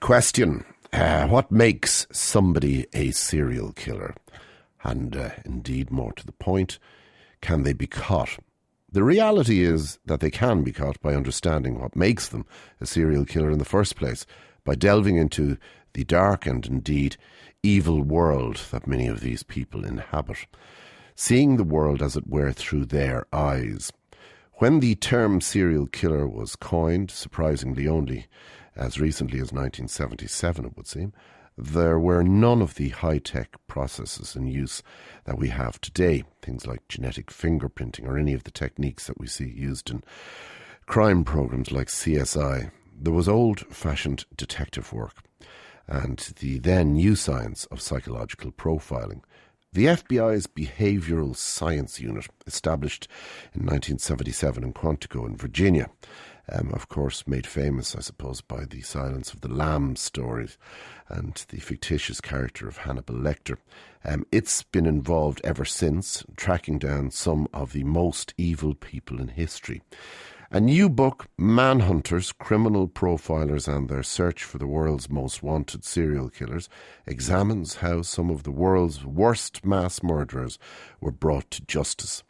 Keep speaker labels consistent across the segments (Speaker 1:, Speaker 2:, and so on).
Speaker 1: question. What makes somebody a serial killer? And indeed, more to the point, can they be caught? The reality is that they can be caught by understanding what makes them a serial killer in the first place, by delving into the dark and indeed evil world that many of these people inhabit, seeing the world as it were through their eyes. When the term serial killer was coined, surprisingly only as recently as 1977 it would seem, there were none of the high-tech processes in use that we have today, things like genetic fingerprinting or any of the techniques that we see used in crime programs like CSI. There was old-fashioned detective work and the then new science of psychological profiling. The FBI's Behavioral Science Unit, established in 1977 in Quantico in Virginia, of course made famous, I suppose, by the Silence of the Lambs stories and the fictitious character of Hannibal Lecter. It's been involved ever since, tracking down some of the most evil people in history. A new book, Manhunters, Criminal Profilers and Their Search for the World's Most Wanted Serial Killers, examines how some of the world's worst mass murderers were brought to justice.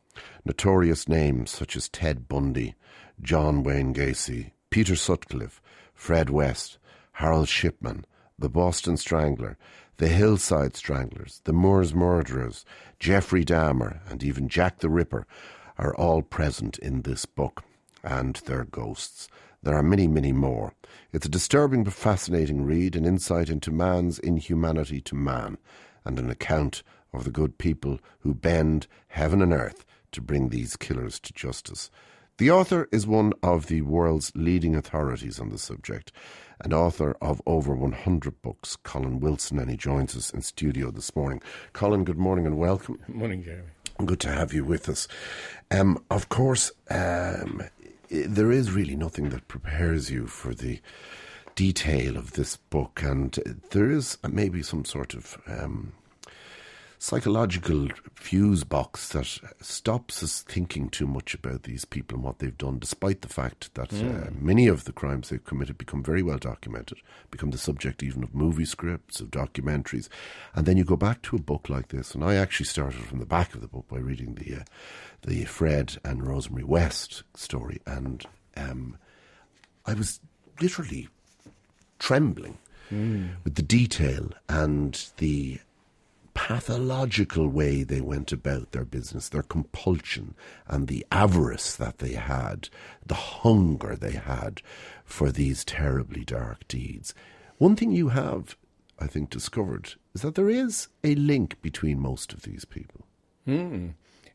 Speaker 1: Notorious names such as Ted Bundy, John Wayne Gacy, Peter Sutcliffe, Fred West, Harold Shipman, the Boston Strangler, the Hillside Stranglers, the Moors Murderers, Jeffrey Dahmer and even Jack the Ripper are all present in this book. And their ghosts. There are many, many more. It's a disturbing but fascinating read, an insight into man's inhumanity to man, and an account of the good people who bend heaven and earth to bring these killers to justice. The author is one of the world's leading authorities on the subject, an author of over 100 books, Colin Wilson, and he joins us in studio this morning. Colin, good morning and welcome.
Speaker 2: Good morning, Gerry.
Speaker 1: Good to have you with us. Of course, there is really nothing that prepares you for the detail of this book, and there is maybe some sort of psychological fuse box that stops us thinking too much about these people and what they've done, despite the fact that many of the crimes they've committed become very well documented, become the subject even of movie scripts, of documentaries. And then you go back to a book like this, and I actually started from the back of the book by reading the Fred and Rosemary West story, and I was literally trembling with the detail and the pathological way they went about their business, their compulsion and the avarice that they had, the hunger they had for these terribly dark deeds. One thing you have, I think, discovered is that there is a link between most of these people.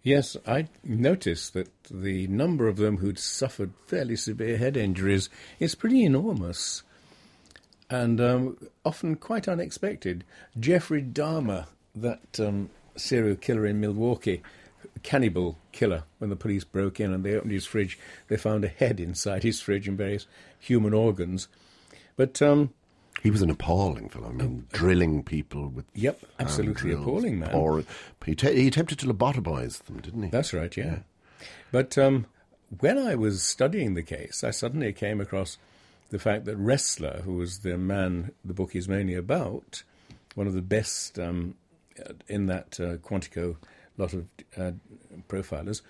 Speaker 2: Yes, I noticed that the number of them who'd suffered fairly severe head injuries is pretty enormous and often quite unexpected. Jeffrey Dahmer, that serial killer in Milwaukee, cannibal killer, when the police broke in and they opened his fridge, they found a head inside his fridge and various human organs. But
Speaker 1: he was an appalling fellow. I mean, drilling people with
Speaker 2: absolutely drills, appalling man.
Speaker 1: Or he attempted to lobotomize them, didn't he?
Speaker 2: That's right, yeah. But when I was studying the case, I suddenly came across the fact that Ressler, who was the man the book is mainly about, one of the best in that Quantico lot of profilers,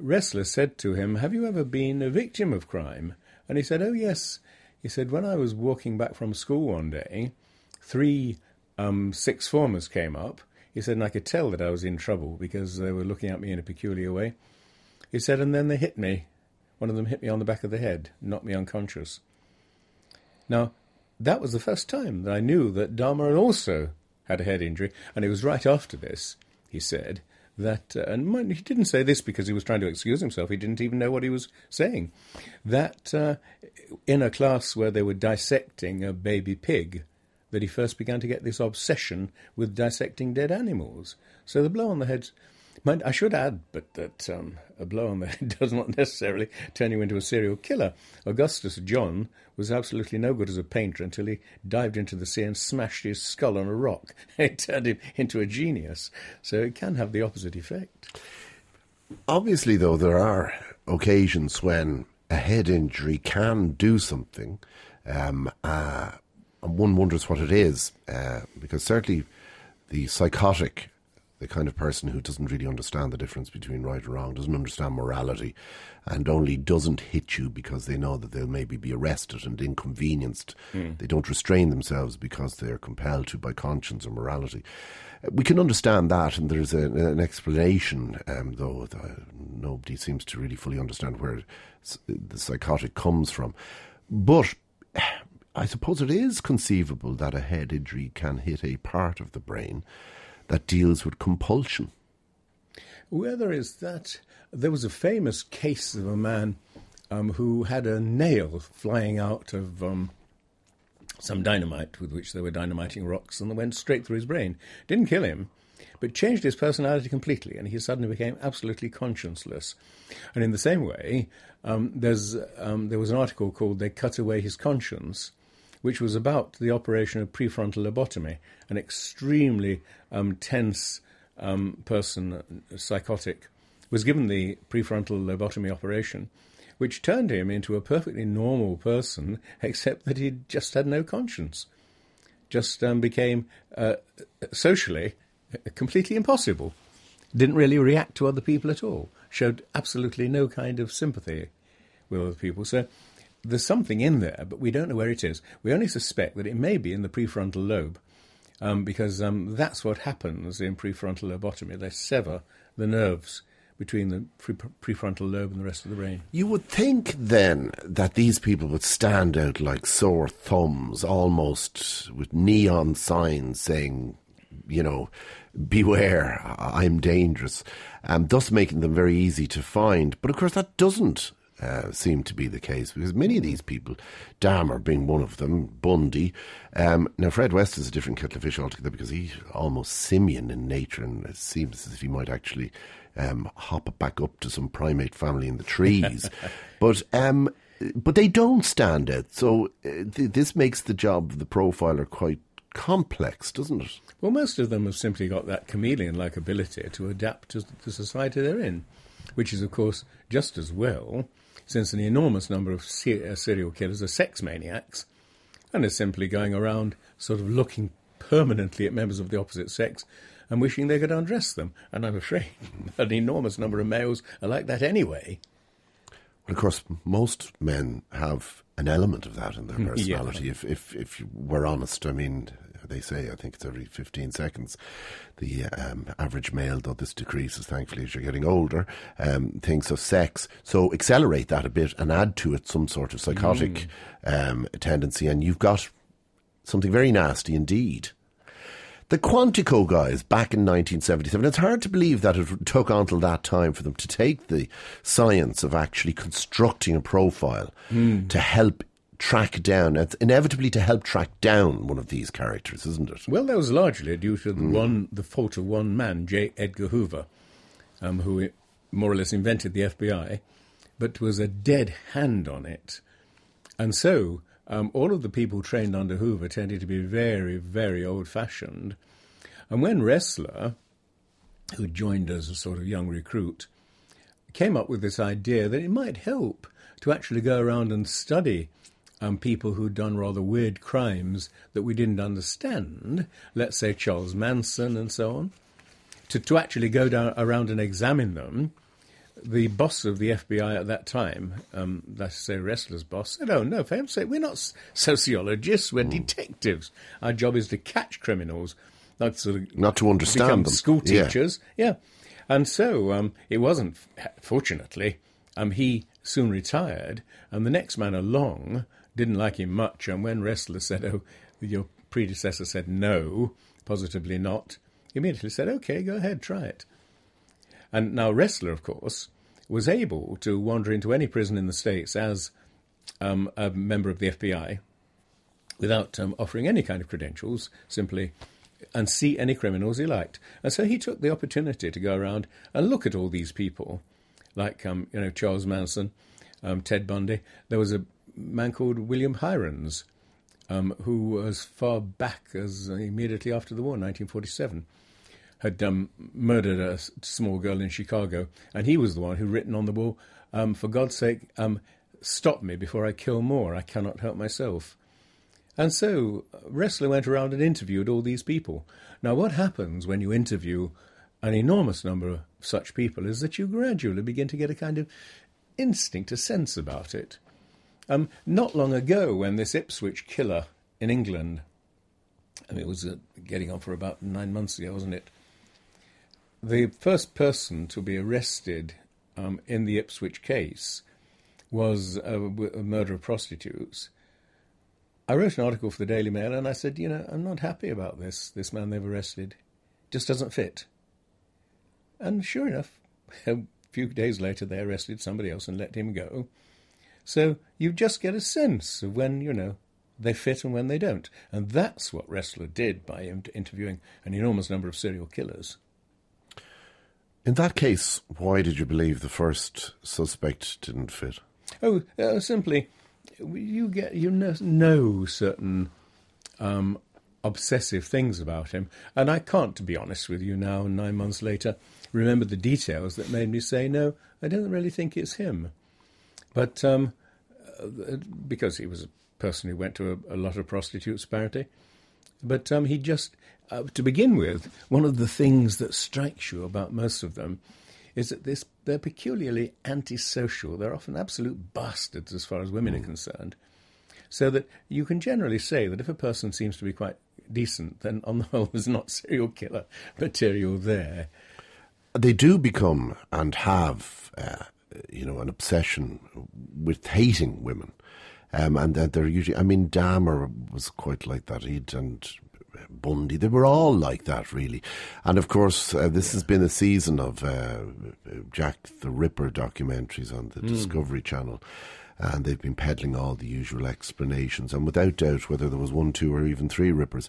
Speaker 2: Ressler said to him, "Have you ever been a victim of crime?" And he said, "Oh, yes." He said, "When I was walking back from school one day, 3 sixth formers came up." He said, and I could tell that I was in trouble because they were looking at me in a peculiar way. He said, and then they hit me. One of them hit me on the back of the head, knocked me unconscious. Now, that was the first time that I knew that Dahmer also had a head injury, and it was right after this, he said, that, and he didn't say this because he was trying to excuse himself, he didn't even know what he was saying, that in a class where they were dissecting a baby pig, that he first began to get this obsession with dissecting dead animals. So the blow on the head, I should add, but that a blow on the head does not necessarily turn you into a serial killer. Augustus John was absolutely no good as a painter until he dived into the sea and smashed his skull on a rock. It turned him into a genius. So it can have the opposite effect.
Speaker 1: Obviously, though, there are occasions when a head injury can do something one wonders what it is, because certainly the psychotic, the kind of person who doesn't really understand the difference between right and wrong, doesn't understand morality, and only doesn't hit you because they know that they'll maybe be arrested and inconvenienced. They don't restrain themselves because they're compelled to by conscience or morality. We can understand that, and there's an explanation, though nobody seems to really fully understand where the psychotic comes from. But I suppose it is conceivable that a head injury can hit a part of the brain that deals with compulsion.
Speaker 2: Well, there is that. There was a famous case of a man who had a nail flying out of some dynamite with which they were dynamiting rocks, and it went straight through his brain. Didn't kill him, but changed his personality completely, and he suddenly became absolutely conscienceless. And in the same way, there was an article called "They Cut Away His Conscience," which was about the operation of prefrontal lobotomy, an extremely tense person, psychotic, was given the prefrontal lobotomy operation, which turned him into a perfectly normal person, except that he just had no conscience. Just became socially completely impossible. Didn't really react to other people at all. Showed absolutely no kind of sympathy with other people. So there's something in there, but we don't know where it is. We only suspect that it may be in the prefrontal lobe, because that's what happens in prefrontal lobotomy. They sever the nerves between the prefrontal lobe and the rest of the brain.
Speaker 1: You would think then that these people would stand out like sore thumbs, almost with neon signs saying, beware, I'm dangerous, thus making them very easy to find. But of course that doesn't seem to be the case, because many of these people, Dahmer being one of them, Bundy. Now, Fred West is a different kettle of fish altogether, because he's almost simian in nature, and it seems as if he might actually hop back up to some primate family in the trees. But they don't stand out. So this makes the job of the profiler quite complex, doesn't it?
Speaker 2: Well, most of them have simply got that chameleon-like ability to adapt to the society they're in, which is, of course, just as well, since an enormous number of serial killers are sex maniacs and are simply going around sort of looking permanently at members of the opposite sex and wishing they could undress them. And I'm afraid an enormous number of males are like that anyway.
Speaker 1: Well, of course, most men have an element of that in their personality. Yeah. If you were honest, I mean, they say, I think it's every 15 seconds, the average male, though this decreases, thankfully, as you're getting older, thinks of sex. So accelerate that a bit and add to it some sort of psychotic tendency, and you've got something very nasty indeed. The Quantico guys, back in 1977, it's hard to believe that it took until that time for them to take the science of actually constructing a profile to help track down, it's inevitably to help track down one of these characters, isn't it?
Speaker 2: Well, that was largely due to the fault of one man, Edgar Hoover, who more or less invented the FBI, but was a dead hand on it. And so all of the people trained under Hoover tended to be very, very old-fashioned. And when Ressler, who joined as a sort of young recruit, came up with this idea that it might help to actually go around and study people who'd done rather weird crimes that we didn't understand, let's say Charles Manson and so on, to actually go around and examine them, the boss of the FBI at that time, that's say Ressler's boss, said, "Oh, no, for heaven's sake, we're not sociologists, we're detectives. Our job is to catch criminals, not sort of
Speaker 1: not to understand them.
Speaker 2: School teachers." Yeah. And so it wasn't, fortunately, he soon retired, and the next man along didn't like him much, and when Ressler said, "Oh, your predecessor said no, positively not," he immediately said, "OK, go ahead, try it." And now Ressler, of course, was able to wander into any prison in the States as a member of the FBI without offering any kind of credentials, simply, and see any criminals he liked. And so he took the opportunity to go around and look at all these people, like Charles Manson, Ted Bundy. There was a man called William Hirons, who was far back as immediately after the war, 1947. Had murdered a small girl in Chicago, and he was the one who written on the wall, "For God's sake, stop me before I kill more. I cannot help myself." And so Ressler went around and interviewed all these people. Now, what happens when you interview an enormous number of such people is that you gradually begin to get a kind of instinct, a sense about it. Not long ago, when this Ipswich killer in England, I mean, it was getting on for about 9 months ago, wasn't it? The first person to be arrested in the Ipswich case was a murder of prostitutes. I wrote an article for the Daily Mail and I said, I'm not happy about this man they've arrested. Just doesn't fit. And sure enough, a few days later they arrested somebody else and let him go. So you just get a sense of when, they fit and when they don't. And that's what Ressler did by interviewing an enormous number of serial killers.
Speaker 1: In that case, why did you believe the first suspect didn't fit?
Speaker 2: Simply, you know certain obsessive things about him, and I can't, to be honest with you now, 9 months later, remember the details that made me say, no, I don't really think it's him. But because he was a person who went to a lot of prostitutes, apparently. But he just, to begin with, one of the things that strikes you about most of them is that they're peculiarly antisocial. They're often absolute bastards as far as women are concerned. So that you can generally say that if a person seems to be quite decent, then on the whole there's not serial killer material there.
Speaker 1: They do become and have, an obsession with hating women. And they're usually, Dahmer was quite like that. And Bundy, they were all like that, really. And of course, this has been a season of Jack the Ripper documentaries on the Discovery Channel. And they've been peddling all the usual explanations. And without doubt, whether there was 1, 2 or even 3 Rippers,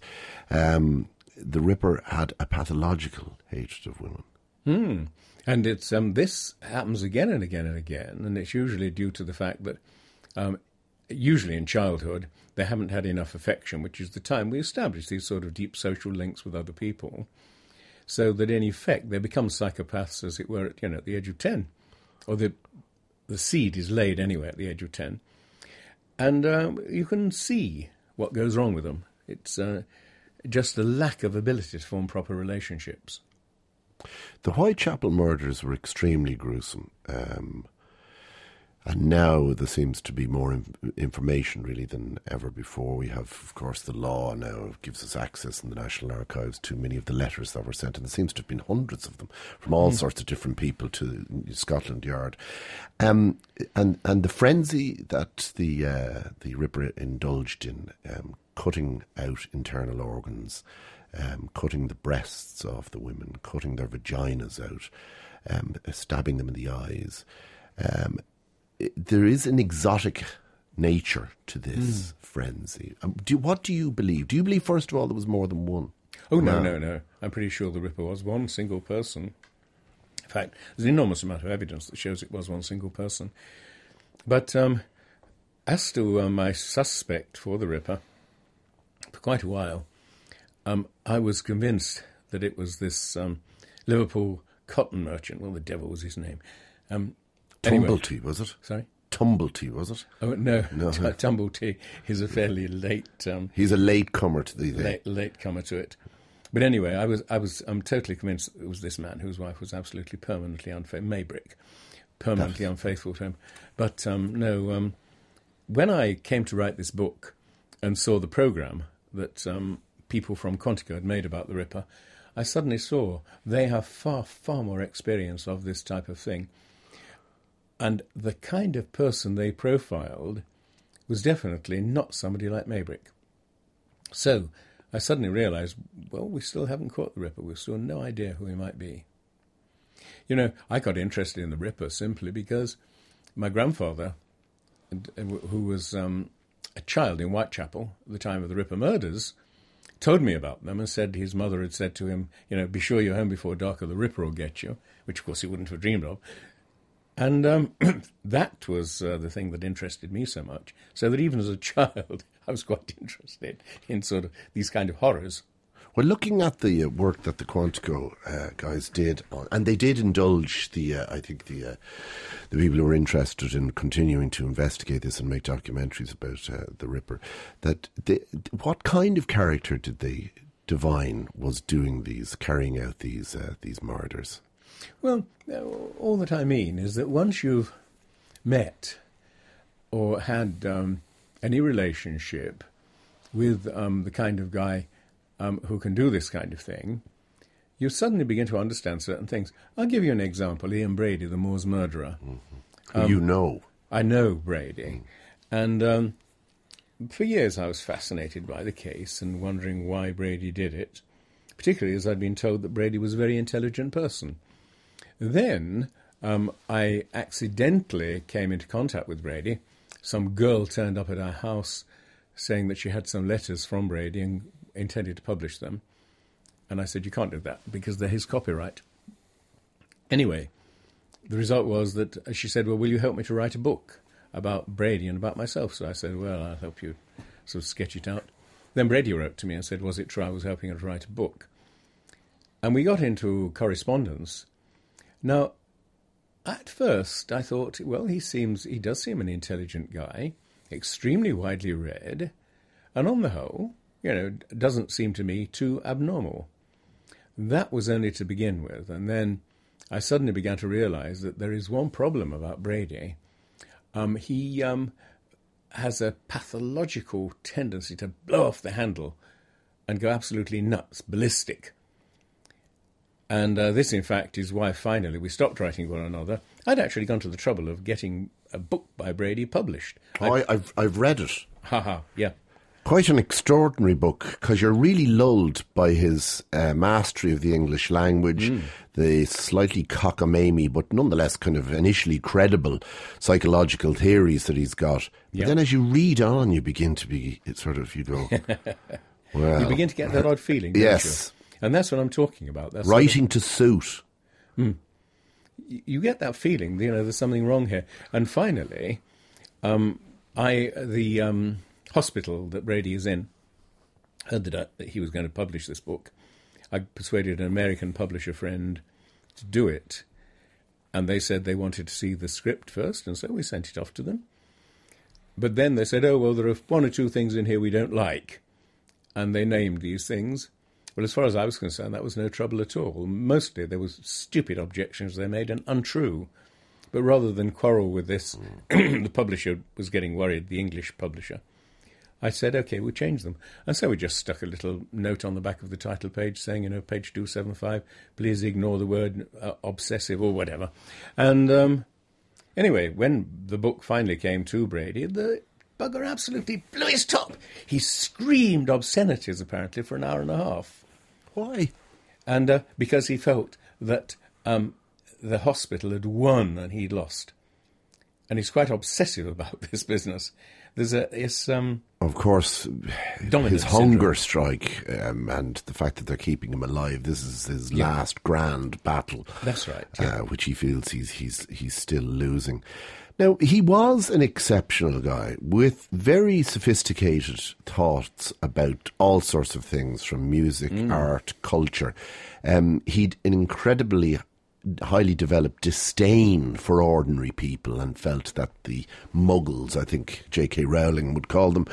Speaker 1: the Ripper had a pathological hatred of women.
Speaker 2: And it's this happens again and again and again. And it's usually due to the fact that usually in childhood, they haven't had enough affection, which is the time we establish these sort of deep social links with other people, so that in effect they become psychopaths, as it were, at the age of 10, or the seed is laid anyway at the age of 10, and you can see what goes wrong with them. It's just a lack of ability to form proper relationships.
Speaker 1: The Whitechapel murders were extremely gruesome. And now there seems to be more information, really, than ever before. We have, of course, the law now gives us access in the National Archives to many of the letters that were sent, and there seems to have been hundreds of them from all sorts of different people to Scotland Yard. And the frenzy that the Ripper indulged in, cutting out internal organs, cutting the breasts off the women, cutting their vaginas out, stabbing them in the eyes, there is an exotic nature to this frenzy. What do you believe? Do you believe, first of all, there was more than one?
Speaker 2: Oh, no. I'm pretty sure the Ripper was one single person. In fact, there's an enormous amount of evidence that shows it was one single person. But as to my suspect for the Ripper, for quite a while, I was convinced that it was this Liverpool cotton merchant. Well, the devil was his name.
Speaker 1: Tumblety, was it?
Speaker 2: Sorry?
Speaker 1: Tumblety, was it?
Speaker 2: Oh, no. Tumblety is a fairly late...
Speaker 1: he's a late comer to the...
Speaker 2: Late comer to it. But anyway, I'm totally convinced it was this man whose wife was absolutely permanently unfaithful, Maybrick, permanently unfaithful to him. But no, when I came to write this book and saw the programme that people from Quantico had made about the Ripper, I suddenly saw they have far, far more experience of this type of thing. And the kind of person they profiled was definitely not somebody like Maybrick. So I suddenly realised, well, we still haven't caught the Ripper. We've still no idea who he might be. I got interested in the Ripper simply because my grandfather, who was a child in Whitechapel at the time of the Ripper murders, told me about them and said his mother had said to him, be sure you're home before dark or the Ripper will get you, which of course he wouldn't have dreamed of. And that was the thing that interested me so much, so that even as a child I was quite interested in sort of these kind of horrors.
Speaker 1: Well, looking at the work that the Quantico guys did, and they did indulge I think the people who were interested in continuing to investigate this and make documentaries about the Ripper, what kind of character did they divine was carrying out these murders?
Speaker 2: Well, all that I mean is that once you've met or had any relationship with the kind of guy who can do this kind of thing, you suddenly begin to understand certain things. I'll give you an example. Ian Brady, the Moors murderer.
Speaker 1: Mm-hmm. You know.
Speaker 2: I know Brady. And for years I was fascinated by the case and wondering why Brady did it, particularly as I'd been told that Brady was a very intelligent person. Then I accidentally came into contact with Brady. Some girl turned up at our house saying that she had some letters from Brady and intended to publish them. And I said, you can't do that because they're his copyright. Anyway, the result was that she said, well, will you help me to write a book about Brady and about myself? So I said, well, I'll help you sort of sketch it out. Then Brady wrote to me and said, was it true I was helping her to write a book? And we got into correspondence. Now, at first I thought, well, he does seem an intelligent guy, extremely widely read, and on the whole, doesn't seem to me too abnormal. That was only to begin with, and then I suddenly began to realize that there is one problem about Brady. He has a pathological tendency to blow off the handle and go absolutely nuts, ballistic. And this, in fact, is why finally we stopped writing one another. I'd actually gone to the trouble of getting a book by Brady published.
Speaker 1: I've read it.
Speaker 2: Yeah.
Speaker 1: Quite an extraordinary book, because you're really lulled by his mastery of the English language, the slightly cockamamie, but nonetheless kind of initially credible psychological theories that he's got. But then as you read on, you begin to you go, well...
Speaker 2: You begin to get that odd feeling, don't
Speaker 1: yes.
Speaker 2: you? And that's what I'm talking about. That's
Speaker 1: writing to suit.
Speaker 2: You get that feeling, there's something wrong here. And finally, the hospital that Brady is in heard that he was going to publish this book. I persuaded an American publisher friend to do it, and they said they wanted to see the script first, and so we sent it off to them. But then they said, oh, well, there are one or two things in here we don't like, and they named these things. Well, as far as I was concerned, that was no trouble at all. Mostly there was stupid objections they made and untrue. But rather than quarrel with this, the publisher was getting worried, the English publisher. I said, OK, we'll change them. And so we just stuck a little note on the back of the title page saying, page 275, please ignore the word obsessive or whatever. And anyway, when the book finally came to Brady, the bugger absolutely blew his top. He screamed obscenities, apparently, for an hour and a half.
Speaker 1: Why?
Speaker 2: And because he felt that the hospital had won and he'd lost. And he's quite obsessive about this business.
Speaker 1: Of course, his hunger strike and the fact that they're keeping him alive. This is his last grand battle.
Speaker 2: That's right.
Speaker 1: Which he feels he's still losing. Now, he was an exceptional guy with very sophisticated thoughts about all sorts of things, from music, art, culture. He'd an incredibly highly developed disdain for ordinary people and felt that the muggles, I think J.K. Rowling would call them,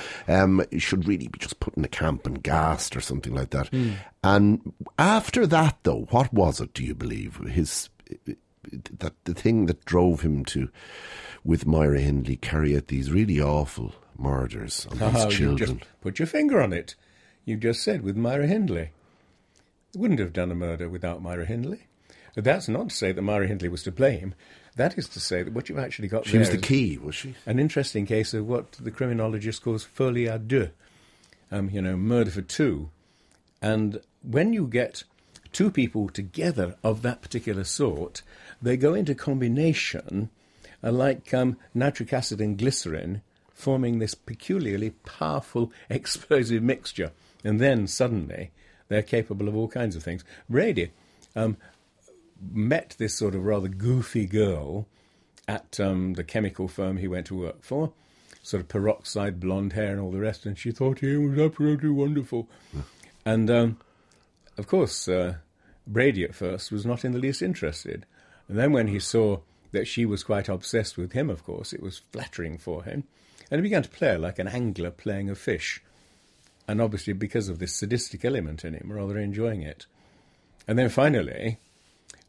Speaker 1: should really be just put in a camp and gassed or something like that. And after that, though, what was it, do you believe? The thing that drove him to, with Myra Hindley, carry out these really awful murders on these children.
Speaker 2: You just put your finger on it. You just said with Myra Hindley. Wouldn't have done a murder without Myra Hindley. But that's not to say that Myra Hindley was to blame. That is to say that what you've actually got there...
Speaker 1: She was the key, was she?
Speaker 2: An interesting case of what the criminologist calls folie à deux. Murder for two. And when you get two people together of that particular sort, they go into combination like nitric acid and glycerin, forming this peculiarly powerful explosive mixture. And then suddenly they're capable of all kinds of things. Brady met this sort of rather goofy girl at the chemical firm he went to work for, sort of peroxide blonde hair and all the rest, and she thought he was absolutely wonderful. And of course, Brady at first was not in the least interested. And then when he saw that she was quite obsessed with him, of course, it was flattering for him. And he began to play her like an angler playing a fish. And obviously, because of this sadistic element in him, rather enjoying it. And then finally,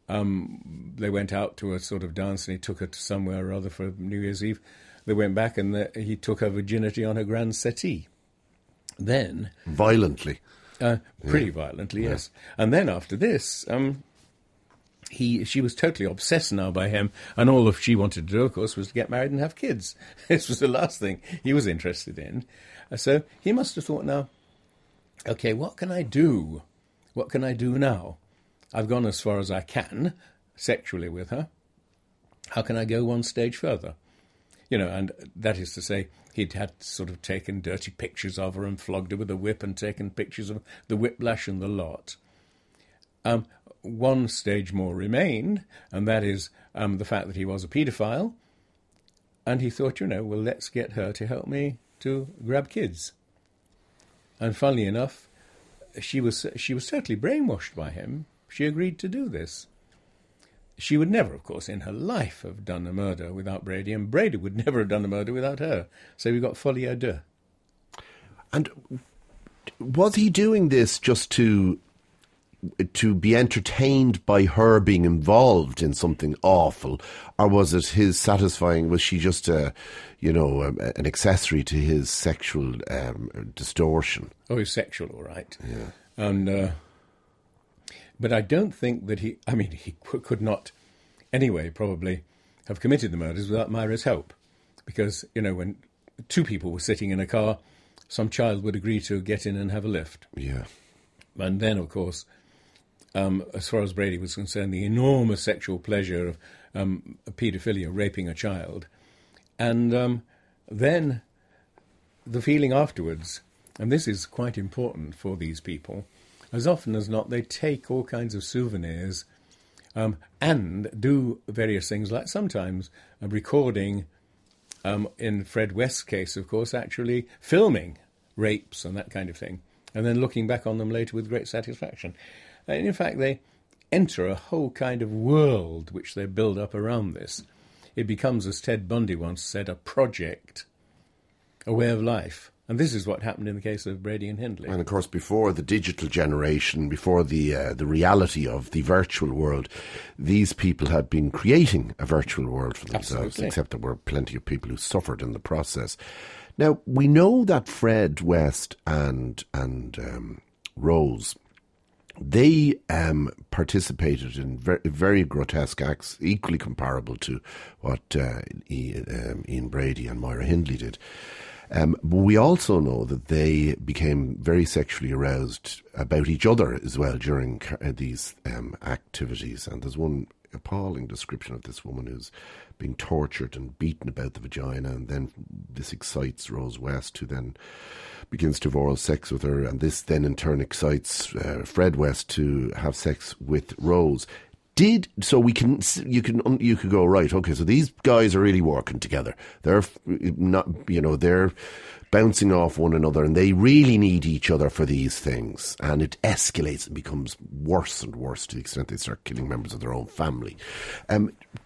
Speaker 2: they went out to a sort of dance, and he took her to somewhere or other for New Year's Eve. They went back, and he took her virginity on her grand settee. Then...
Speaker 1: Violently.
Speaker 2: Pretty violently, yes. And then after this, she was totally obsessed now by him, and all she wanted to do, of course, was to get married and have kids. This was the last thing he was interested in. So he must have thought, now, okay, what can I do? What can I do now? I've gone as far as I can sexually with her. How can I go one stage further? You know, and that is to say, he'd had sort of taken dirty pictures of her and flogged her with a whip and taken pictures of the whiplash and the lot. One stage more remained, and that is the fact that he was a paedophile. And he thought, well, let's get her to help me to grab kids. And funnily enough, she was totally brainwashed by him. She agreed to do this. She would never, of course, in her life have done a murder without Brady, and Brady would never have done a murder without her. So we got folie à deux.
Speaker 1: And was he doing this just to be entertained by her being involved in something awful, or was it his satisfying? Was she just an accessory to his sexual distortion?
Speaker 2: Oh, he's sexual, all right.
Speaker 1: Yeah.
Speaker 2: And but I don't think that he could not anyway probably have committed the murders without Myra's help, because when two people were sitting in a car, some child would agree to get in and have a lift.
Speaker 1: Yeah. And
Speaker 2: then, of course, as far as Brady was concerned, the enormous sexual pleasure of paedophilia, raping a child. And then the feeling afterwards, and this is quite important for these people, as often as not, they take all kinds of souvenirs and do various things, like sometimes recording, in Fred West's case, of course, actually filming rapes and that kind of thing, and then looking back on them later with great satisfaction. And in fact, they enter a whole kind of world which they build up around this. It becomes, as Ted Bundy once said, a project, a way of life. And this is what happened in the case of Brady and Hindley.
Speaker 1: And of course, before the digital generation, before the reality of the virtual world, these people had been creating a virtual world for themselves. Absolutely. Except there were plenty of people who suffered in the process. Now, we know that Fred West and Rose, they participated in very grotesque acts, equally comparable to what Ian Brady and Myra Hindley did. But we also know that they became very sexually aroused about each other as well during these activities. And there's one appalling description of this woman who's being tortured and beaten about the vagina, and then this excites Rose West, who then begins to have oral sex with her, and this then in turn excites Fred West to have sex with Rose. You could go, right, okay, so these guys are really working together. They're not, they're bouncing off one another, and they really need each other for these things. And it escalates and becomes worse and worse to the extent they start killing members of their own family.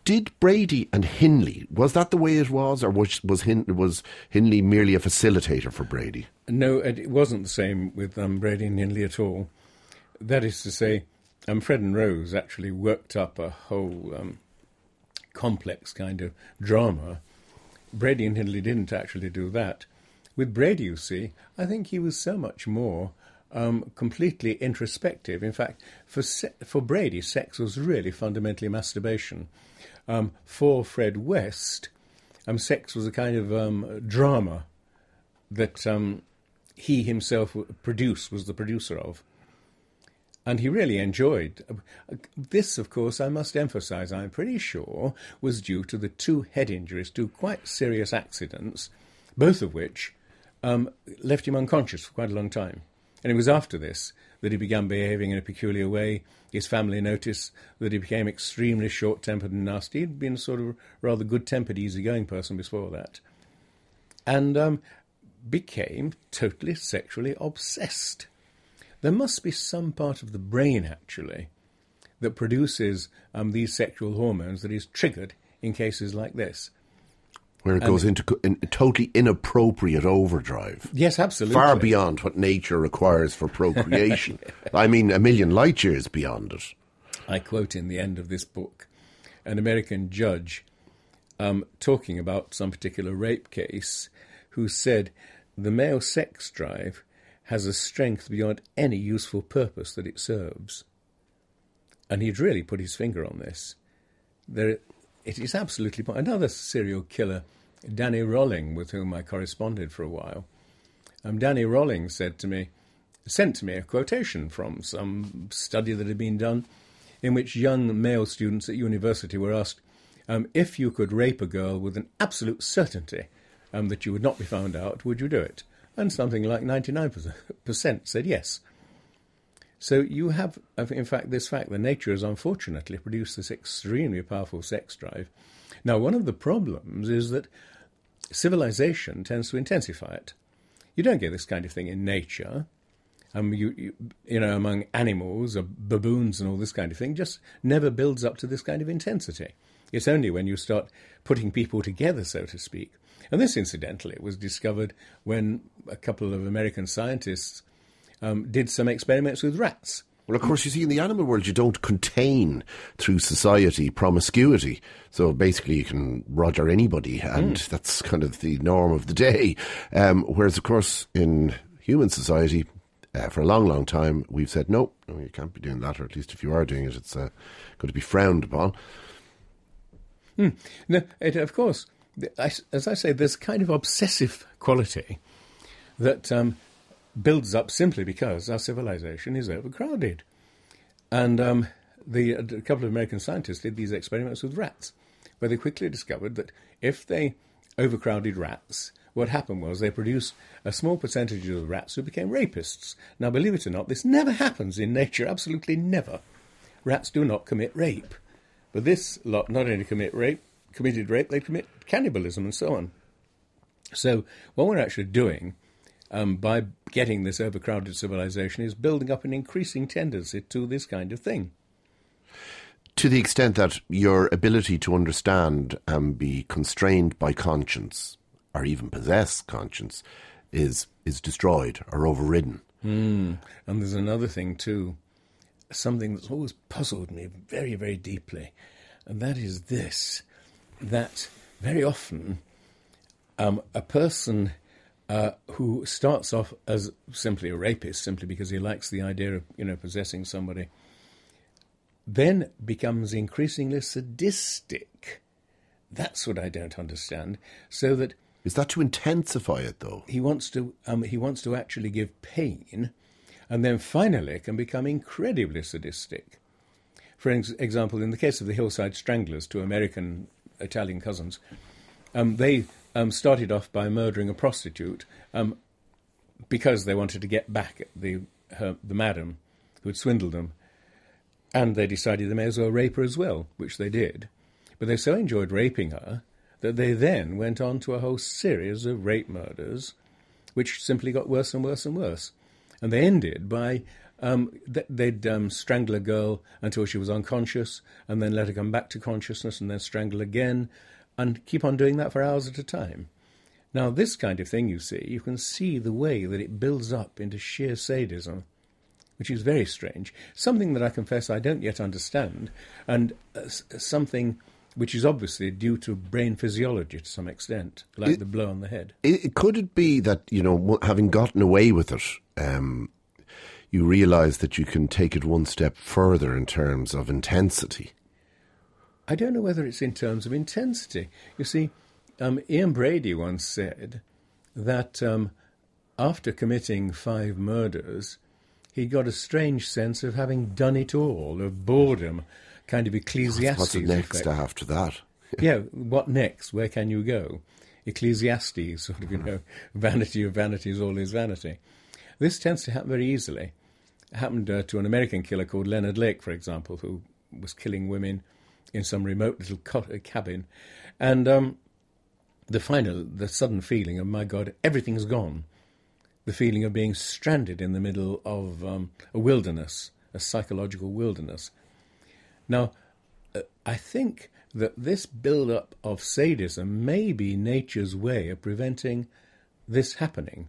Speaker 1: Did Brady and Hindley, was that the way it was, or was Hindley merely a facilitator for Brady?
Speaker 2: No, it wasn't the same with Brady and Hindley at all. That is to say, Fred and Rose actually worked up a whole complex kind of drama. Brady and Hindley didn't actually do that. With Brady, you see, I think he was so much more completely introspective. In fact, for Brady, sex was really fundamentally masturbation. For Fred West, sex was a kind of drama that he himself was the producer of. And he really enjoyed. This, of course, I must emphasise, I'm pretty sure, was due to the two head injuries, two quite serious accidents, both of which left him unconscious for quite a long time. And it was after this that he began behaving in a peculiar way. His family noticed that he became extremely short-tempered and nasty. He'd been a sort of rather good-tempered, easygoing person before that. And became totally sexually obsessed. there must be some part of the brain, actually, that produces these sexual hormones that is triggered in cases like this.
Speaker 1: Where it goes into totally inappropriate overdrive.
Speaker 2: Yes, absolutely.
Speaker 1: Far beyond what nature requires for procreation. I mean, a million light years beyond it.
Speaker 2: I quote in the end of this book an American judge talking about some particular rape case who said the male sex drive has a strength beyond any useful purpose that it serves. And he'd really put his finger on this. It is absolutely... Another serial killer, Danny Rolling, with whom I corresponded for a while. Danny Rolling sent to me a quotation from some study that had been done in which young male students at university were asked if you could rape a girl with an absolute certainty that you would not be found out, would you do it? And something like 99% said yes. So you have, in fact, this fact that nature has unfortunately produced this extremely powerful sex drive. Now, one of the problems is that civilization tends to intensify it. You don't get this kind of thing in nature. You know, among animals, baboons and all this kind of thing, just never builds up to this kind of intensity. It's only when you start putting people together, so to speak. And this, incidentally, was discovered when a couple of American scientists did some experiments with rats.
Speaker 1: Well, of course, you see, in the animal world, you don't contain, through society, promiscuity. So basically you can roger anybody, and that's kind of the norm of the day. Whereas, of course, in human society, for a long, long time, we've said, no, you can't be doing that, or at least if you are doing it, it's going to be frowned upon.
Speaker 2: No, of course, as I say, there's kind of obsessive quality that builds up simply because our civilization is overcrowded. And a couple of American scientists did these experiments with rats, where they quickly discovered that if they overcrowded rats, what happened was they produced a small percentage of the rats who became rapists. Now, believe it or not, this never happens in nature, absolutely never. Rats do not commit rape. But this lot not only committed rape, they commit cannibalism and so on. So what we're actually doing by getting this overcrowded civilization is building up an increasing tendency to this kind of thing.
Speaker 1: To the extent that your ability to understand and be constrained by conscience, or even possess conscience, is destroyed or overridden.
Speaker 2: And there's another thing too, something that's always puzzled me very, very deeply, and that is this, that very often a person who starts off as simply a rapist, simply because he likes the idea of, possessing somebody, then becomes increasingly sadistic. That's what I don't understand. So that...
Speaker 1: Is that to intensify it, though?
Speaker 2: He wants to actually give pain, and then finally can become incredibly sadistic. For example, in the case of the Hillside Stranglers, two American Italian cousins, they started off by murdering a prostitute because they wanted to get back at the madam who had swindled them, and they decided they may as well rape her as well, which they did. But they so enjoyed raping her that they then went on to a whole series of rape murders, which simply got worse and worse and worse. And they ended by, they'd strangle a girl until she was unconscious, and then let her come back to consciousness, and then strangle again, and keep on doing that for hours at a time. Now, this kind of thing, you can see the way that it builds up into sheer sadism, which is very strange. Something that I confess I don't yet understand, and something which is obviously due to brain physiology to some extent, like the blow on the head.
Speaker 1: Could it be that, having gotten away with it, you realise that you can take it one step further in terms of intensity?
Speaker 2: I don't know whether it's in terms of intensity. You see, Ian Brady once said that after committing 5 murders, he got a strange sense of having done it all, of boredom, kind of Ecclesiastes.
Speaker 1: What's next
Speaker 2: effect.
Speaker 1: after that?
Speaker 2: Yeah, what next? Where can you go? Ecclesiastes, sort of, vanity of vanities, all is vanity. This tends to happen very easily. It happened to an American killer called Leonard Lake, for example, who was killing women in some remote little cabin. And the sudden feeling of, my God, everything's gone. the feeling of being stranded in the middle of a wilderness, a psychological wilderness. Now, I think that this build-up of sadism may be nature's way of preventing this happening,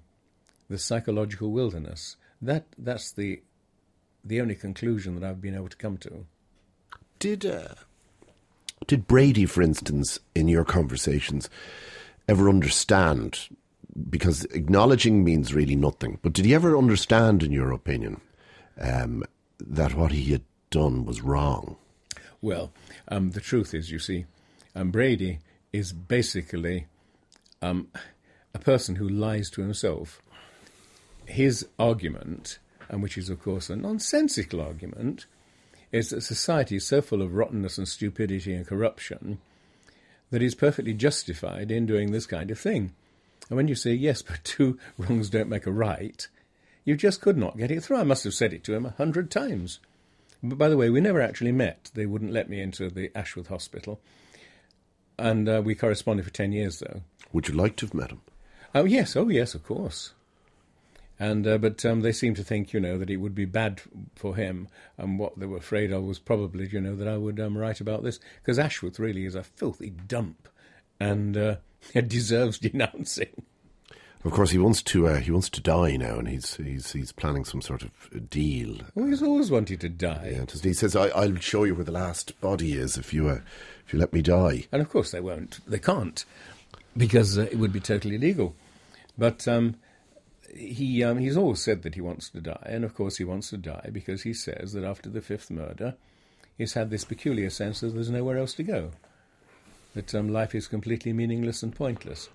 Speaker 2: the psychological wilderness. That's the only conclusion that I've been able to come to.
Speaker 1: Did Brady, for instance, in your conversations, ever understand, because acknowledging means really nothing, but did he ever understand, in your opinion, that what he had done was wrong?
Speaker 2: Well, the truth is, you see, Brady is basically a person who lies to himself. His argument, and which is, of course, a nonsensical argument, is that society is so full of rottenness and stupidity and corruption that he's perfectly justified in doing this kind of thing. And when you say, yes, but two wrongs don't make a right, you just could not get it through. I must have said it to him 100 times. But by the way, we never actually met. They wouldn't let me into the Ashworth Hospital. And we corresponded for 10 years, though.
Speaker 1: Would you like to have met him?
Speaker 2: Oh, yes, of course. And but they seemed to think, that it would be bad for him. And what they were afraid of was probably, that I would write about this. Because Ashworth really is a filthy dump. And it deserves denouncing.
Speaker 1: Of course, he wants to die now, and he's planning some sort of deal.
Speaker 2: Well, he's always wanted to die.
Speaker 1: Yeah, he says, "I'll show you where the last body is if you let me die."
Speaker 2: And of course, they won't. They can't, because it would be totally illegal. But he's always said that he wants to die, and of course, he wants to die because he says that after the 5th murder, he's had this peculiar sense that there's nowhere else to go. That life is completely meaningless and pointless.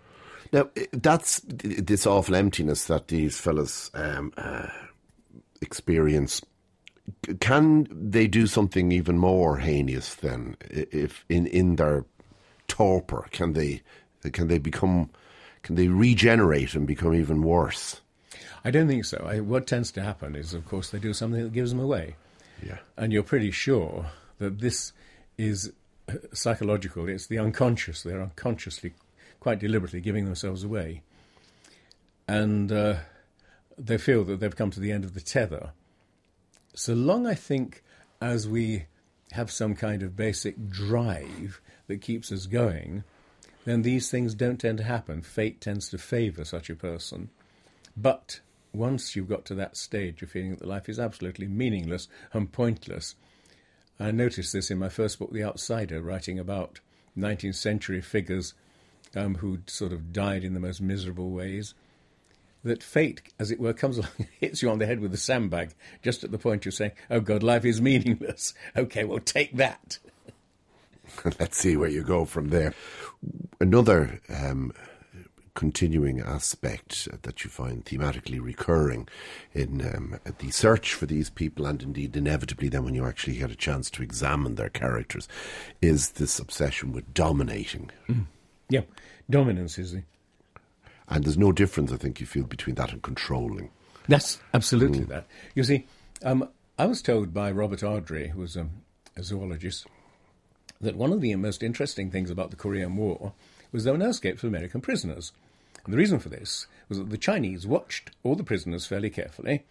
Speaker 1: Now, that's this awful emptiness that these fellas experience. Can they do something even more heinous then? If in their torpor, can they regenerate and become even worse?
Speaker 2: I don't think so. What tends to happen is, of course, they do something that gives them away.
Speaker 1: Yeah.
Speaker 2: And you're pretty sure that this is psychological. It's the unconscious. They're unconsciously, quite deliberately giving themselves away. And they feel that they've come to the end of the tether. So long, I think, as we have some kind of basic drive that keeps us going, then these things don't tend to happen. Fate tends to favour such a person. But once you've got to that stage of feeling that life is absolutely meaningless and pointless, I noticed this in my first book, The Outsider, writing about 19th century figures who'd sort of died in the most miserable ways, that fate, as it were, comes along and hits you on the head with a sandbag just at the point you're saying, oh God, life is meaningless. Okay, well, take that.
Speaker 1: Let's see where you go from there. Another continuing aspect that you find thematically recurring in the search for these people, and indeed inevitably then when you actually get a chance to examine their characters, is this obsession with dominating.
Speaker 2: Yeah, dominance is the...
Speaker 1: And there's no difference, I think, you feel, between that and controlling.
Speaker 2: That's absolutely that. You see, I was told by Robert Ardrey, who was a zoologist, that one of the most interesting things about the Korean War was there were no escapes of American prisoners. And the reason for this was that the Chinese watched all the prisoners fairly carefully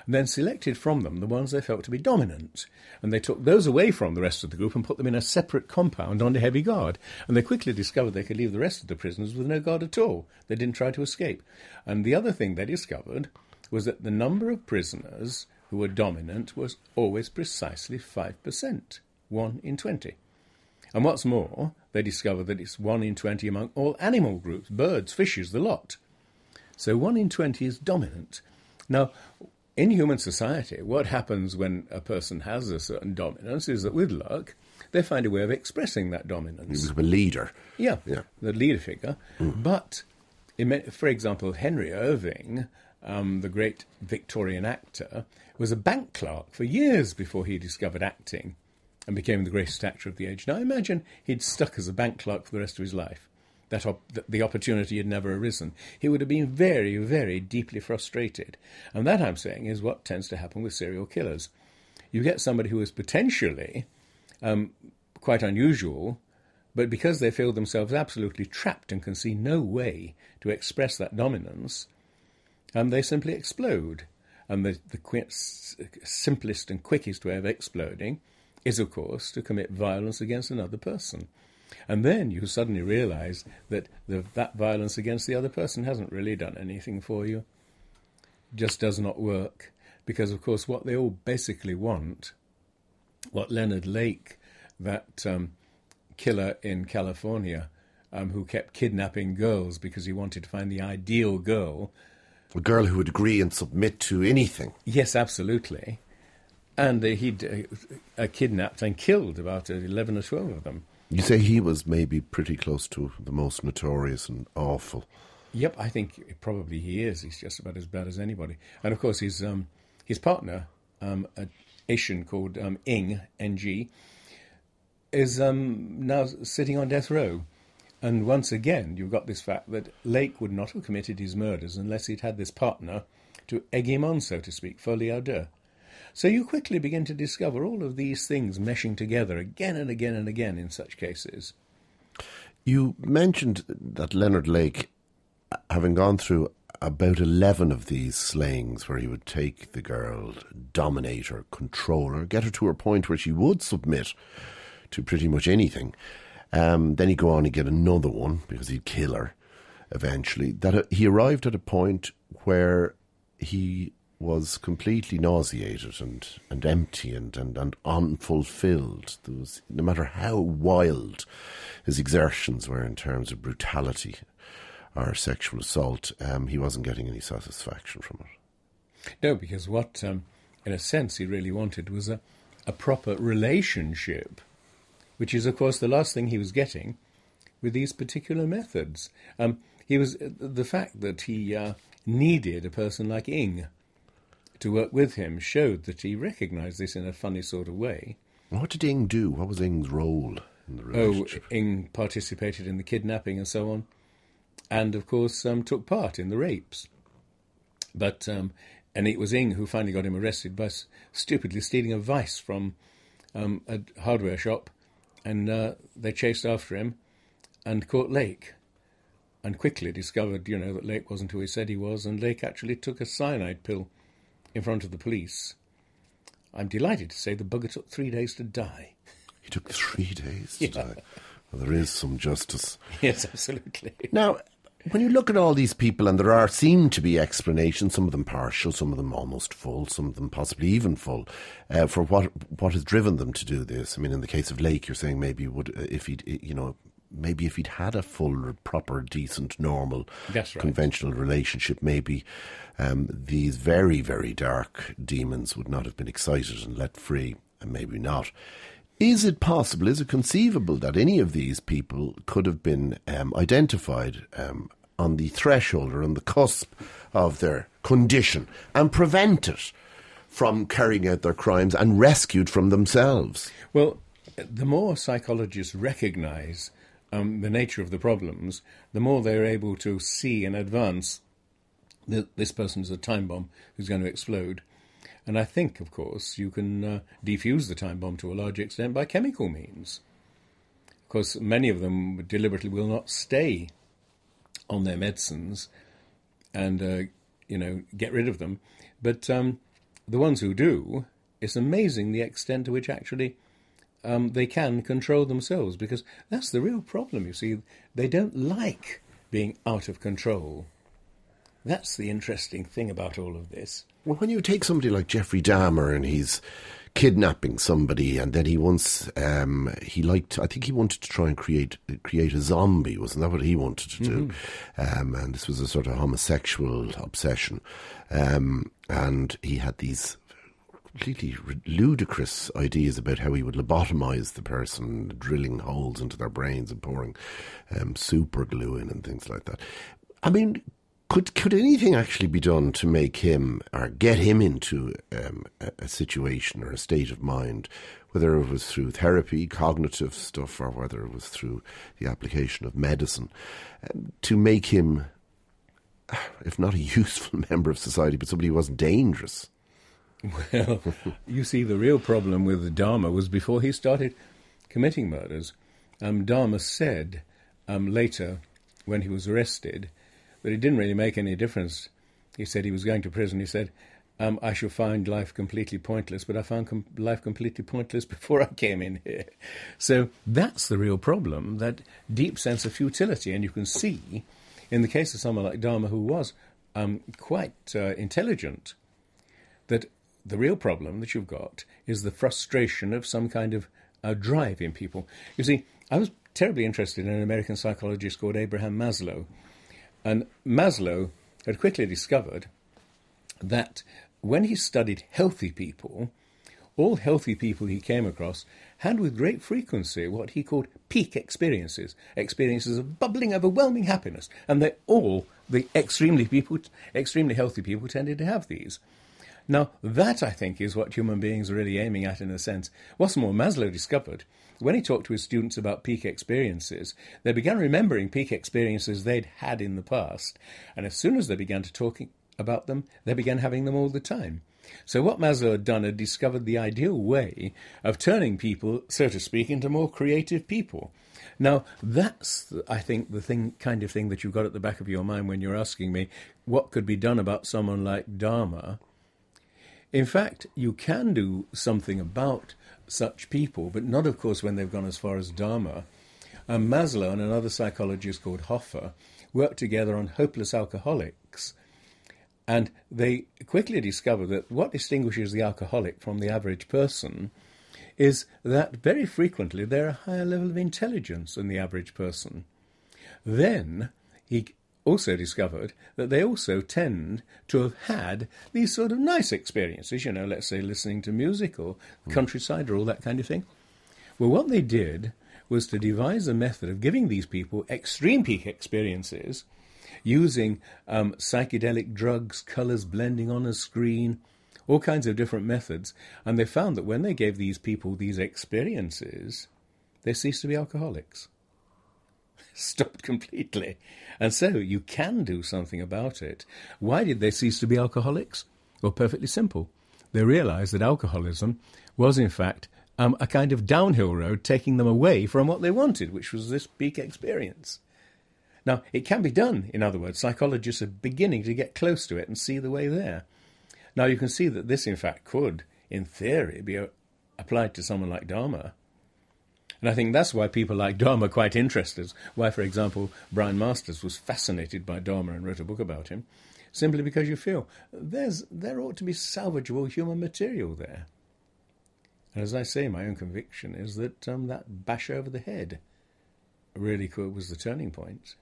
Speaker 2: and then selected from them the ones they felt to be dominant. And they took those away from the rest of the group and put them in a separate compound under heavy guard. And they quickly discovered they could leave the rest of the prisoners with no guard at all. They didn't try to escape. And the other thing they discovered was that the number of prisoners who were dominant was always precisely 5%, 1 in 20. And what's more, they discovered that it's 1 in 20 among all animal groups, birds, fishes, the lot. So 1 in 20 is dominant. Now, in human society, what happens when a person has a certain dominance is that, with luck, they find a way of expressing that dominance.
Speaker 1: He was a leader.
Speaker 2: Yeah, the leader figure. But, for example, Henry Irving, the great Victorian actor, was a bank clerk for years before he discovered acting and became the greatest actor of the age. Now, imagine he'd stuck as a bank clerk for the rest of his life. That the opportunity had never arisen. He would have been very, very deeply frustrated. And that, I'm saying, is what tends to happen with serial killers. You get somebody who is potentially quite unusual, but because they feel themselves absolutely trapped and can see no way to express that dominance, they simply explode. And the simplest and quickest way of exploding is, of course, to commit violence against another person. And then you suddenly realise that that violence against the other person hasn't really done anything for you. Just does not work. Because, of course, what they all basically want, what Leonard Lake, that killer in California, who kept kidnapping girls because he wanted to find the ideal girl.
Speaker 1: A girl who would agree and submit to anything.
Speaker 2: Yes, absolutely. And he'd kidnapped and killed about 11 or 12 of them.
Speaker 1: You say he was maybe pretty close to the most notorious and awful.
Speaker 2: Yep, I think probably he is. He's just about as bad as anybody. And, of course, his partner, an Asian called Ng, N-G, is now sitting on death row. And once again, you've got this fact that Lake would not have committed his murders unless he'd had this partner to egg him on, so to speak, folie à deux. So you quickly begin to discover all of these things meshing together again and again and again in such cases.
Speaker 1: You mentioned that Leonard Lake, having gone through about 11 of these slayings where he would take the girl, dominate her, control her, get her to a point where she would submit to pretty much anything. Then he'd go on and get another one because he'd kill her eventually. That he arrived at a point where he was completely nauseated and empty and unfulfilled. There was, no matter how wild his exertions were in terms of brutality or sexual assault, he wasn't getting any satisfaction from it.
Speaker 2: No, because what, in a sense, he really wanted was a proper relationship, which is, of course, the last thing he was getting with these particular methods. He was the fact that he needed a person like Ng to work with him showed that he recognised this in a funny sort of way.
Speaker 1: What did Ng do? What was Ng's role in the relationship?
Speaker 2: Ng participated in the kidnapping and so on, and, of course, took part in the rapes. But and it was Ng who finally got him arrested by stupidly stealing a vice from a hardware shop, and they chased after him and caught Lake, and quickly discovered, that Lake wasn't who he said he was, and Lake actually took a cyanide pill in front of the police. I'm delighted to say the bugger took 3 days to die.
Speaker 1: He took 3 days to die. Well, there is some justice.
Speaker 2: Yes, absolutely.
Speaker 1: Now, when you look at all these people, and seem to be explanations, some of them partial, some of them almost full, some of them possibly even full, for what has driven them to do this. I mean, in the case of Lake, you're saying maybe if he'd had a full, proper, decent, normal,
Speaker 2: That's right,
Speaker 1: conventional relationship, maybe these very, very dark demons would not have been excited and let free, and maybe not. Is it possible, is it conceivable that any of these people could have been identified on the threshold or on the cusp of their condition and prevented from carrying out their crimes and rescued from themselves?
Speaker 2: Well, the more psychologists recognise the nature of the problems, the more they're able to see in advance that this person's a time bomb who's going to explode. And I think, of course, you can defuse the time bomb to a large extent by chemical means. Of course, many of them deliberately will not stay on their medicines and, get rid of them. But the ones who do, it's amazing the extent to which actually they can control themselves, because that's the real problem, you see. They don't like being out of control. That's the interesting thing about all of this.
Speaker 1: Well, when you take somebody like Jeffrey Dahmer and he's kidnapping somebody, and then he wanted to try and create a zombie, wasn't that what he wanted to do? And this was a sort of homosexual obsession. And he had these completely ludicrous ideas about how he would lobotomise the person, drilling holes into their brains and pouring super glue in and things like that. I mean, Could anything actually be done to make him or get him into a situation or a state of mind, whether it was through therapy, cognitive stuff, or whether it was through the application of medicine, to make him, if not a useful member of society, but somebody who wasn't dangerous?
Speaker 2: Well, you see, the real problem with Dahmer was before he started committing murders. Dahmer said later, when he was arrested, but it didn't really make any difference he said he was going to prison. He said, I shall find life completely pointless, but I found life completely pointless before I came in here. So that's the real problem, that deep sense of futility. And you can see, in the case of someone like Dahmer, who was quite intelligent, that the real problem that you've got is the frustration of some kind of drive in people. You see, I was terribly interested in an American psychologist called Abraham Maslow. And Maslow had quickly discovered that when he studied healthy people, all healthy people he came across had with great frequency what he called peak experiences, experiences of bubbling, overwhelming happiness. And the extremely healthy people tended to have these. Now, that, I think, is what human beings are really aiming at in a sense. What's more, Maslow discovered, when he talked to his students about peak experiences, they began remembering peak experiences they'd had in the past. And as soon as they began to talk about them, they began having them all the time. So what Maslow had done had discovered the ideal way of turning people, so to speak, into more creative people. Now, that's, I think, the kind of thing that you've got at the back of your mind when you're asking me what could be done about someone like Dahmer. In fact, you can do something about such people, but not, of course, when they've gone as far as Dahmer. Maslow and another psychologist called Hoffer worked together on hopeless alcoholics, and they quickly discovered that what distinguishes the alcoholic from the average person is that very frequently they're a higher level of intelligence than the average person. Then he also discovered that they also tend to have had these sort of nice experiences, let's say listening to music or countryside or all that kind of thing. Well, what they did was to devise a method of giving these people extreme peak experiences using psychedelic drugs, colours blending on a screen, all kinds of different methods. And they found that when they gave these people these experiences, they ceased to be alcoholics. Stopped completely. And so you can do something about it. Why did they cease to be alcoholics? Well, perfectly simple. They realised that alcoholism was, in fact, a kind of downhill road taking them away from what they wanted, which was this peak experience. Now, it can be done, in other words. Psychologists are beginning to get close to it and see the way there. Now, you can see that this, in fact, could, in theory, be applied to someone like Dahmer. And I think that's why people like Dahmer are quite interested. Why, for example, Brian Masters was fascinated by Dahmer and wrote a book about him, simply because you feel there ought to be salvageable human material there. And as I say, my own conviction is that that bash over the head really was the turning point.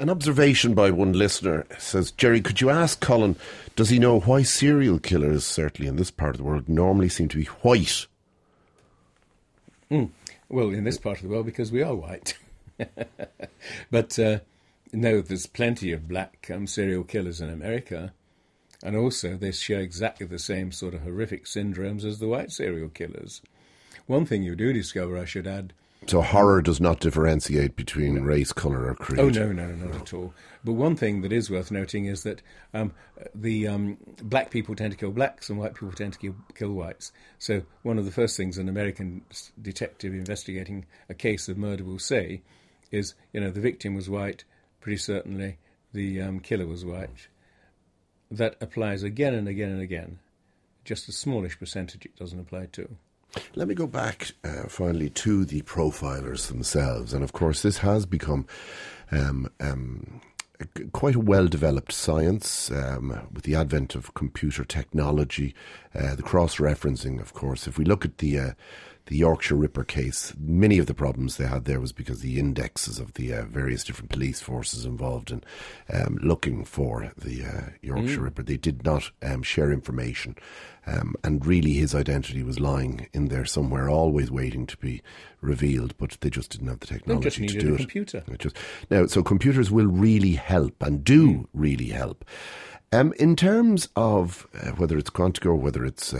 Speaker 1: An observation by one listener says, Gerry, could you ask Colin, does he know why serial killers, certainly in this part of the world, normally seem to be white?
Speaker 2: Well, in this part of the world, because we are white. But no, there's plenty of black serial killers in America. And also they share exactly the same sort of horrific syndromes as the white serial killers. One thing you do discover, I should add...
Speaker 1: So horror does not differentiate between race, colour or creed?
Speaker 2: Oh, no, not at all. But one thing that is worth noting is that the black people tend to kill blacks and white people tend to kill whites. So one of the first things an American detective investigating a case of murder will say is, the victim was white, pretty certainly the killer was white. That applies again and again and again. Just a smallish percentage it doesn't apply to.
Speaker 1: Let me go back finally to the profilers themselves. And of course, this has become quite a well-developed science with the advent of computer technology, the cross-referencing, of course. If we look at the Yorkshire Ripper case, many of the problems they had there was because the indexes of the various different police forces involved in looking for the Yorkshire Ripper, they did not share information. And really his identity was lying in there somewhere, always waiting to be revealed, but they just didn't have the technology to do it.
Speaker 2: Computer.
Speaker 1: Now, so computers will really help and do really help. In terms of whether it's Quantico, whether it's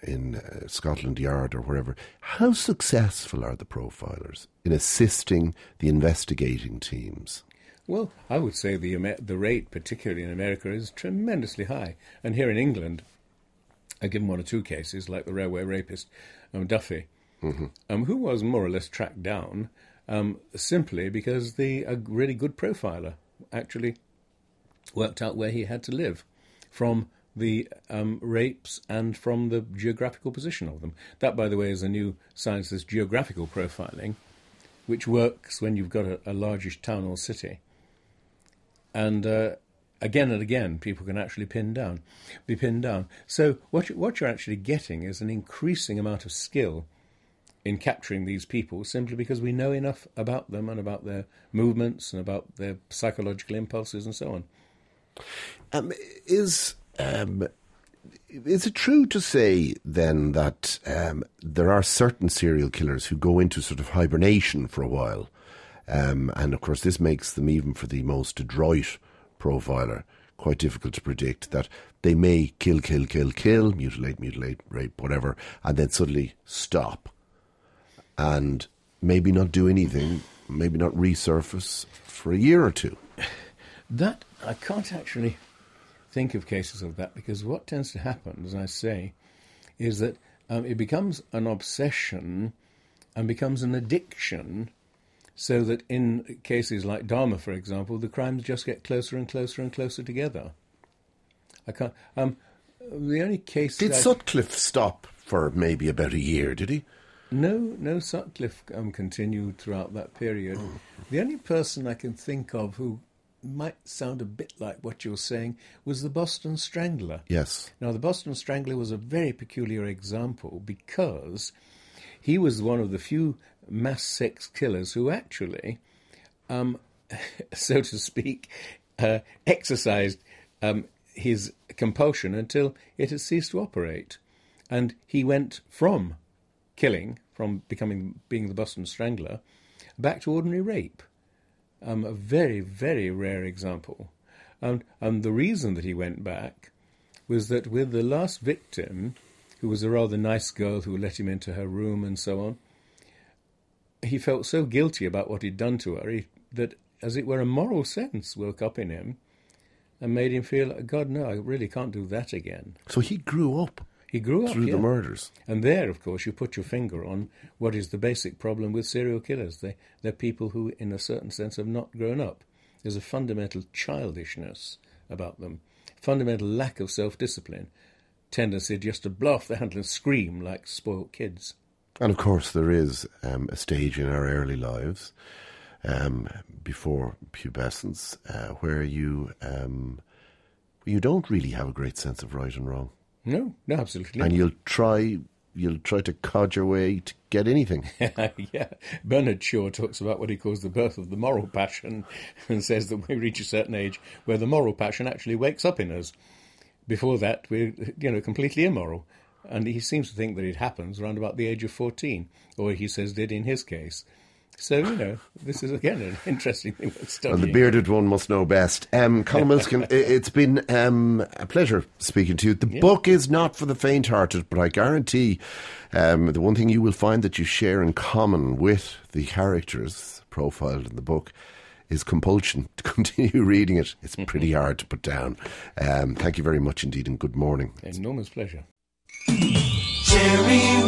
Speaker 1: in Scotland Yard or wherever, how successful are the profilers in assisting the investigating teams?
Speaker 2: Well, I would say the rate, particularly in America, is tremendously high. And here in England, I've given one or two cases, like the railway rapist Duffy, who was more or less tracked down simply because a really good profiler actually worked out where he had to live from the rapes and from the geographical position of them. That, by the way, is a new science, this geographical profiling, which works when you've got a largish town or city. And again and again, people can actually be pinned down. So what you're actually getting is an increasing amount of skill in capturing these people, simply because we know enough about them and about their movements and about their psychological impulses and so on.
Speaker 1: Is it true to say then that there are certain serial killers who go into sort of hibernation for a while? And of course, this makes them, even for the most adroit profiler, quite difficult to predict, that they may kill, mutilate, rape, whatever, and then suddenly stop and maybe not do anything, maybe not resurface for a year or two.
Speaker 2: That, I can't actually think of cases of that, because what tends to happen, as I say, is that it becomes an obsession and becomes an addiction, so that in cases like Dahmer, for example, the crimes just get closer and closer and closer together. I can't. The only case
Speaker 1: did Sutcliffe stop for maybe about a year? Did he?
Speaker 2: No, Sutcliffe continued throughout that period. The only person I can think of who might sound a bit like what you're saying was the Boston Strangler.
Speaker 1: Yes.
Speaker 2: Now, the Boston Strangler was a very peculiar example, because he was one of the few mass sex killers who actually, so to speak, exercised his compulsion until it had ceased to operate. And he went from killing, from being the Boston Strangler, back to ordinary rape. A very, very rare example. And the reason that he went back was that with the last victim, who was a rather nice girl who let him into her room and so on, he felt so guilty about what he'd done to her that, as it were, a moral sense woke up in him and made him feel, God, no, I really can't do that again.
Speaker 1: So he grew up.
Speaker 2: He grew up,
Speaker 1: through the murders.
Speaker 2: And there, of course, you put your finger on what is the basic problem with serial killers. They're people who, in a certain sense, have not grown up. There's a fundamental childishness about them, fundamental lack of self-discipline, tendency just to blow off the handle and scream like spoilt kids.
Speaker 1: And, of course, there is a stage in our early lives, before pubescence, where you don't really have a great sense of right and wrong.
Speaker 2: No, absolutely
Speaker 1: and
Speaker 2: not.
Speaker 1: you'll try to cod your way to get anything.
Speaker 2: Yeah. Bernard Shaw talks about what he calls the birth of the moral passion, and says that we reach a certain age where the moral passion actually wakes up in us. Before that, we're completely immoral. And he seems to think that it happens around about the age of 14, or he says did in his case. So, this is, again, an interesting thing worth studying.
Speaker 1: Well, the bearded one must know best. Colin Wilson, it's been a pleasure speaking to you. The book is not for the faint-hearted, but I guarantee the one thing you will find that you share in common with the characters profiled in the book is compulsion to continue reading it. It's pretty hard to put down. Thank you very much indeed, and good morning.
Speaker 2: Enormous pleasure.
Speaker 3: Gerry